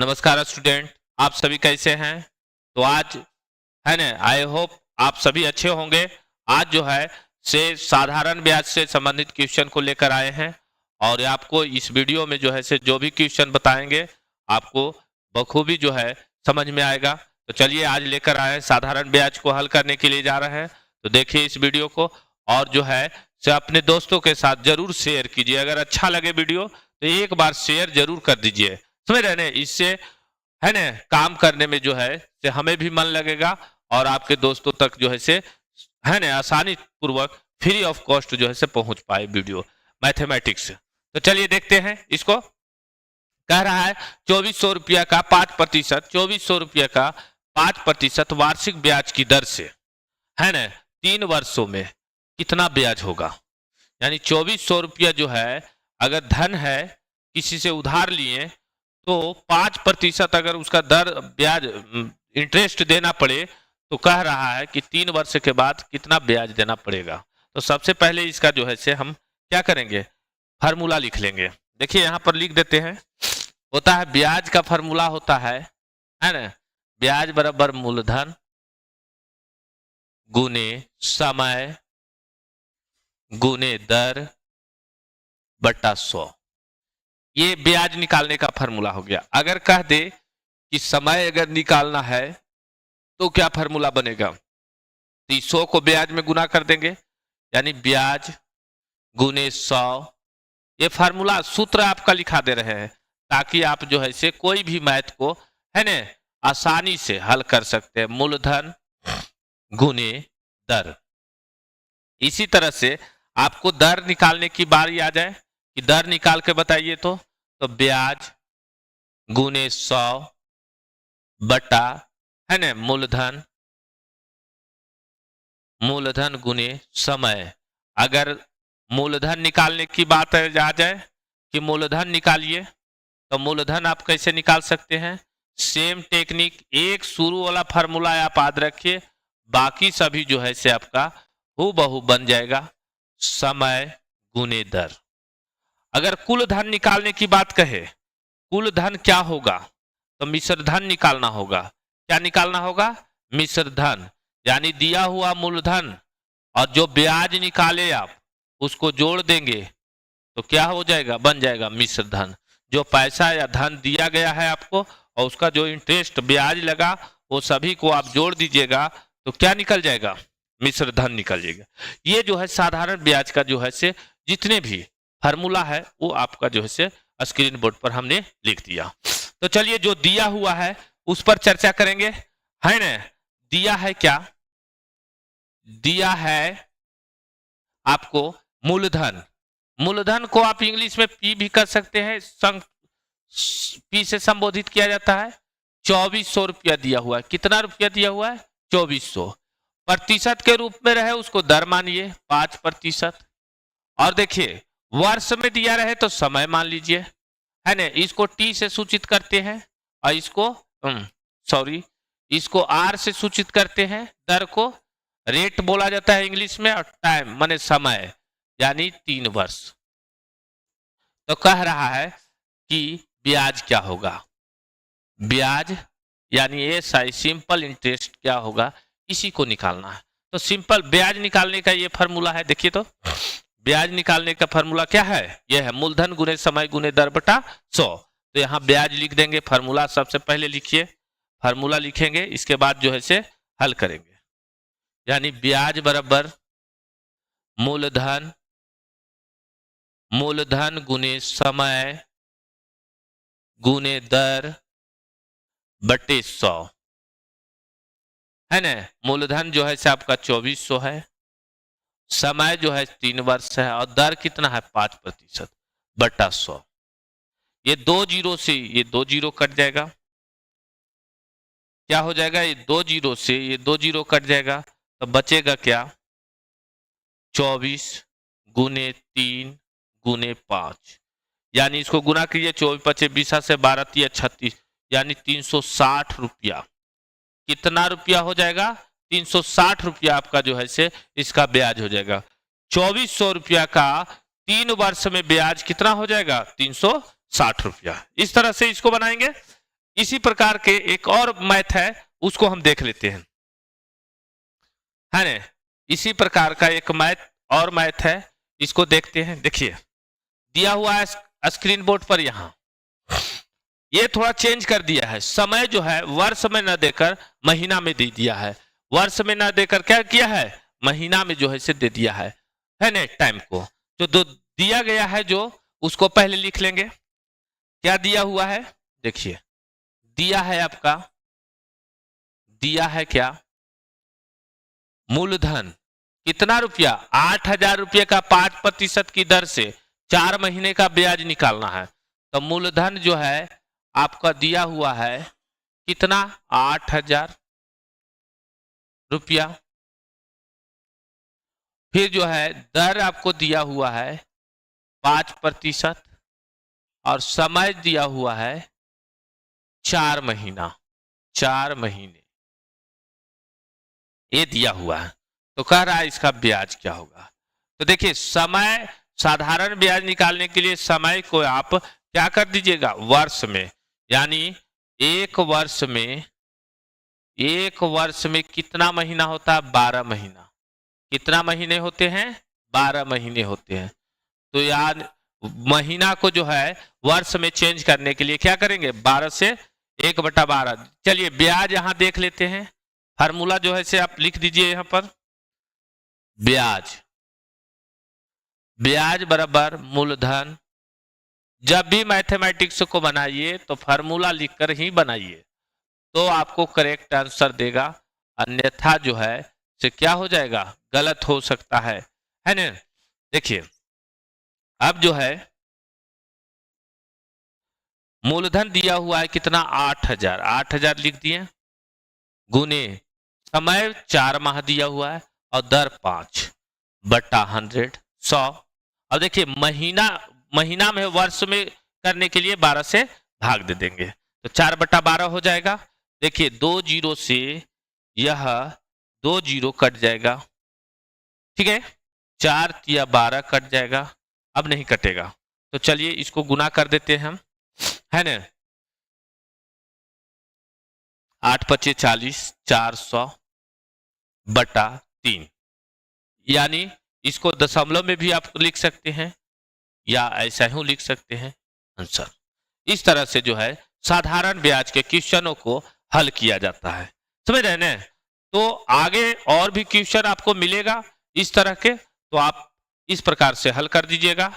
नमस्कार स्टूडेंट, आप सभी कैसे हैं। तो आज है ना, आई होप आप सभी अच्छे होंगे। आज जो है से साधारण ब्याज से संबंधित क्वेश्चन को लेकर आए हैं और आपको इस वीडियो में जो है से जो भी क्वेश्चन बताएंगे आपको बखूबी जो है समझ में आएगा। तो चलिए आज लेकर आए हैं, साधारण ब्याज को हल करने के लिए जा रहे हैं। तो देखिए इस वीडियो को और जो है से अपने दोस्तों के साथ जरूर शेयर कीजिए। अगर अच्छा लगे वीडियो तो एक बार शेयर जरूर कर दीजिए, समझ रहे हैं। इससे है ना काम करने में जो है से हमें भी मन लगेगा और आपके दोस्तों तक जो है ना आसानी पूर्वक फ्री ऑफ कॉस्ट जो है से पहुंच पाए वीडियो मैथमेटिक्स। तो चलिए देखते हैं इसको। कह रहा है 2400 रुपया का 5%, 2400 रुपया का 5% वार्षिक ब्याज की दर से है ना 3 वर्षों में कितना ब्याज होगा। यानी 2400 रुपया जो है अगर धन है किसी से उधार लिए तो 5% अगर उसका दर ब्याज इंटरेस्ट देना पड़े तो कह रहा है कि 3 वर्ष के बाद कितना ब्याज देना पड़ेगा। तो सबसे पहले इसका जो है से हम क्या करेंगे, फार्मूला लिख लेंगे। देखिए यहाँ पर लिख देते हैं। होता है ब्याज का फार्मूला होता है ना, ब्याज बराबर मूलधन गुने समय गुने दर बटा 100। ये ब्याज निकालने का फार्मूला हो गया। अगर कह दे कि समय अगर निकालना है तो क्या फार्मूला बनेगा, तो 100 को ब्याज में गुना कर देंगे यानी ब्याज गुने 100। ये फार्मूला सूत्र आपका लिखा दे रहे हैं ताकि आप जो है से कोई भी मैथ को है ना आसानी से हल कर सकते हैं। मूलधन गुने दर। इसी तरह से आपको दर निकालने की बारी आ जाए कि दर निकाल के बताइए तो ब्याज गुने 100 बटा है ना मूलधन गुने समय। अगर मूलधन निकालने की बात आ जाए कि मूलधन निकालिए तो मूलधन आप कैसे निकाल सकते हैं, सेम टेक्निक, एक शुरू वाला फार्मूला आप याद रखिए, बाकी सभी जो है से आपका हूबहू बन जाएगा समय गुने दर। अगर कुल धन निकालने की बात कहे, कुल धन क्या होगा तो मिश्र धन निकालना होगा। क्या निकालना होगा, मिश्र धन। यानी दिया हुआ मूलधन और जो ब्याज निकाले आप उसको जोड़ देंगे तो क्या हो जाएगा, बन जाएगा मिश्र धन। जो पैसा या धन दिया गया है आपको और उसका जो इंटरेस्ट ब्याज लगा वो सभी को आप जोड़ दीजिएगा तो क्या निकल जाएगा, मिश्र धन निकल जाएगा। ये जो है साधारण ब्याज का जो है से जितने भी फार्मूला है वो आपका जो है से स्क्रीन बोर्ड पर हमने लिख दिया। तो चलिए जो दिया हुआ है उस पर चर्चा करेंगे, है ना। दिया है क्या, दिया है आपको मूलधन। मूलधन को आप इंग्लिश में पी भी कर सकते हैं, पी से संबोधित किया जाता है। 2400 रुपया दिया हुआ है। कितना रुपया दिया हुआ है, 2400। प्रतिशत के रूप में रहे उसको दर मानिए 5%। और देखिए वर्ष में दिया रहे तो समय मान लीजिए, है ना। इसको टी से सूचित करते हैं और इसको आर से सूचित करते हैं। दर को रेट बोला जाता है इंग्लिश में और टाइम माने समय, यानी 3 वर्ष। तो कह रहा है कि ब्याज क्या होगा, ब्याज यानी एसआई सिंपल इंटरेस्ट क्या होगा, इसी को निकालना है। तो सिंपल ब्याज निकालने का ये फार्मूला है। देखिए तो ब्याज निकालने का फार्मूला क्या है, यह है मूलधन गुने समय गुने दर बटा 100। तो यहाँ ब्याज लिख देंगे। फार्मूला सबसे पहले लिखिए, फार्मूला लिखेंगे इसके बाद जो है से हल करेंगे। यानी ब्याज बराबर मूलधन गुने समय गुने दर बटे 100, है ना। मूलधन जो है से आपका 2400 है, समय जो है 3 वर्ष है और दर कितना है 5% बटा 100। ये 2 जीरो से ये 2 जीरो कट जाएगा। क्या हो जाएगा, ये 2 जीरो से ये 2 जीरो कट जाएगा तो बचेगा क्या, 24 गुने 3 गुने 5। यानी इसको गुना कीजिए, 24 पचे 20 से 12 3 36 यानी 360 रुपया। कितना रुपया हो जाएगा, 360 रुपया आपका जो है से इसका ब्याज हो जाएगा। 2400 रुपया का 3 वर्ष में ब्याज कितना हो जाएगा, 360 रुपया। इस तरह से इसको बनाएंगे। इसी प्रकार के एक और मैथ है, उसको हम देख लेते हैं, है ना। इसी प्रकार का एक और मैथ है, इसको देखते हैं। देखिए दिया हुआ है स्क्रीन बोर्ड पर, यहां ये थोड़ा चेंज कर दिया है, समय जो है वर्ष में न देकर महीना में दे दिया है, वर्ष में न देकर क्या किया है, महीना में जो है इसे दे दिया है ना, टाइम को जो दिया गया है जो उसको पहले लिख लेंगे। क्या दिया हुआ है, देखिए दिया है आपका, दिया है क्या, मूलधन कितना रुपया, 8,000 रुपये का 5% की दर से 4 महीने का ब्याज निकालना है। तो मूलधन जो है आपका दिया हुआ है कितना, 8,000 रुपया। फिर जो है दर आपको दिया हुआ है 5% और समय दिया हुआ है 4 महीना, 4 महीने ये दिया हुआ है। तो कह रहा है इसका ब्याज क्या होगा। तो देखिए समय, साधारण ब्याज निकालने के लिए समय को आप क्या कर दीजिएगा, वर्ष में, यानी एक वर्ष में कितना महीना होता है, 12 महीना। कितना महीने होते हैं, 12 महीने होते हैं। तो यार महीना को जो है वर्ष में चेंज करने के लिए क्या करेंगे, 12 से 1/12। चलिए ब्याज यहां देख लेते हैं, फार्मूला जो है से आप लिख दीजिए यहां पर, ब्याज बराबर मूलधन। जब भी मैथमेटिक्स को बनाइए तो फार्मूला लिखकर ही बनाइए, तो आपको करेक्ट आंसर देगा, अन्यथा जो है से क्या हो जाएगा, गलत हो सकता है ना। देखिए अब जो है मूलधन दिया हुआ है कितना, 8,000, 8,000 लिख दिए, गुने समय 4 माह दिया हुआ है और दर 5/100, 100। अब देखिए महीना में, वर्ष में करने के लिए 12 से भाग दे देंगे, तो 4/12 हो जाएगा। देखिए 2 जीरो से यह 2 जीरो कट जाएगा, ठीक है, 4 या 12 कट जाएगा, अब नहीं कटेगा। तो चलिए इसको गुना कर देते हैं हम, है ना, 8 × 40, 400/3, यानी इसको दशमलव में भी आप लिख सकते हैं या ऐसा ही लिख सकते हैं आंसर। इस तरह से जो है साधारण ब्याज के क्वेश्चनों को हल किया जाता है, समझ रहे हैं। तो आगे और भी क्वेश्चन आपको मिलेगा इस तरह के, तो आप इस प्रकार से हल कर दीजिएगा।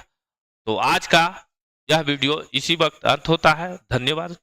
तो आज का यह वीडियो इसी वक्त अंत होता है, धन्यवाद।